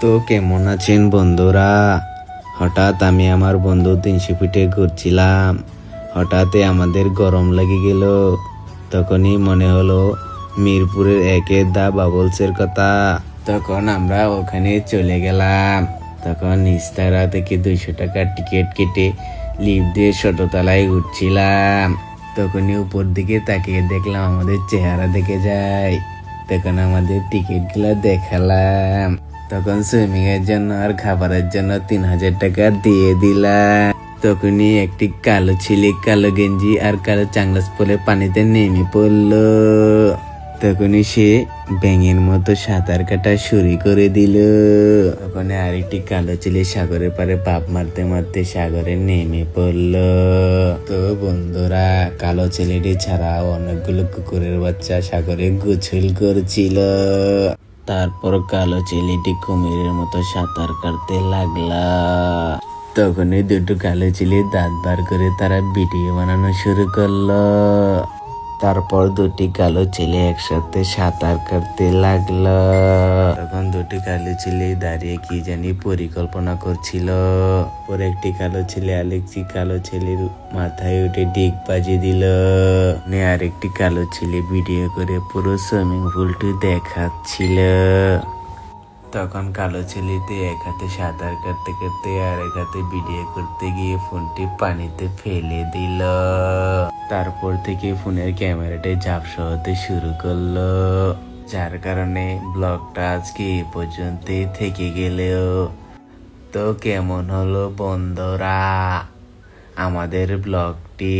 তো কেমন আছেন বন্ধুরা? হঠাৎ আমি আমার বন্ধু 300 ফিটে ঘুরছিলাম। হঠাৎই আমাদের গরম লেগে গেল। তখনই মনে হলো মিরপুরের একের দা বাবলসের কথা। তখন আমরা ওখানে চলে গেলাম। তখন নিস্তারা থেকে 200 টাকার টিকিট কেটে লিফট দিয়ে শততলায় উঠছিলাম। তখনই উপর দিকে তাকিয়ে দেখলাম আমাদের চেহারা দেখে যায়। তখন আমাদের টিকিটগুলো দেখালাম। তখন সুইমিং এর জন্য আর খাবারের জন্য 3000 টাকা দিয়ে দিলাম। তখনই একটি কালো ছেলে কালো গেঞ্জি আর কালো চাংলাস পরে পানিতে নেমে পড়লো। তখনই সে ব্যাঙের মতো সাঁতার কাটা শুরু করে দিল। তখন আরেকটি কালো ছেলে সাগরের পারে পাপ মারতে মারতে সাগরে নেমে পড়লো। তো বন্ধুরা, কালো ছেলেটি ছাড়া অনেকগুলো কুকুরের বাচ্চা সাগরে গোসল করছিল। তারপর কালো ছেলেটি কুমিরের মতো সাঁতার কাটতে লাগলা। তখনই দুটো কালো ছেলে দাঁত বার করে তারা ভিডিও বানানো শুরু করলো। তারপর দুটি কালো ছেলে একসাথে সাঁতার কাটতে লাগলো। তখন দুটি কালো ছেলে দাঁড়িয়ে কি জানি পরিকল্পনা করছিল। পরে একটি কালো ছেলে আরেকটি কালো ছেলের মাথায় উঠে ডিগ বাজিয়ে দিল। আরেকটি কালো ছেলে ভিডিও করে পুরো সুইমিং পুলটি দেখাচ্ছিল। তখন কালো ছেলেতে এক হাতে সাঁতার কাটতে কাটতে আর এক হাতে ভিডিও করতে গিয়ে ফোনটি পানিতে ফেলে দিল। তারপর থেকে ফোনের ক্যামেরাটা ঝাপসা হতে শুরু করলো, যার কারণে ব্লগটা আজকে এই পর্যন্তই থেকে গেলেও। তো কেমন হলো বন্ধুরা আমাদের ব্লগটি?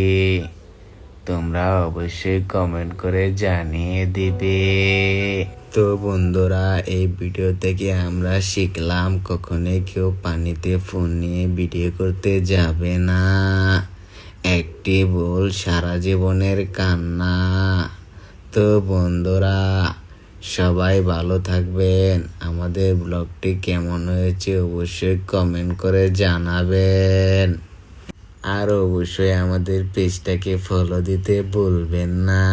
তোমরা অবশ্যই কমেন্ট করে জানিয়ে দিবে। তো বন্ধুরা, এই ভিডিও থেকে আমরা শিখলাম কখনোই কেউ পানিতে ফোন নিয়ে ভিডিও করতে যাবে না। একটি ভুল সারা জীবনের কান্না। তো বন্ধুরা, সবাই ভালো থাকবেন। আমাদের ব্লগটি কেমন হয়েছে অবশ্যই কমেন্ট করে জানাবেন। আর অবশ্যই আমাদের পেজটাকে ফলো দিতে ভুলবেন না।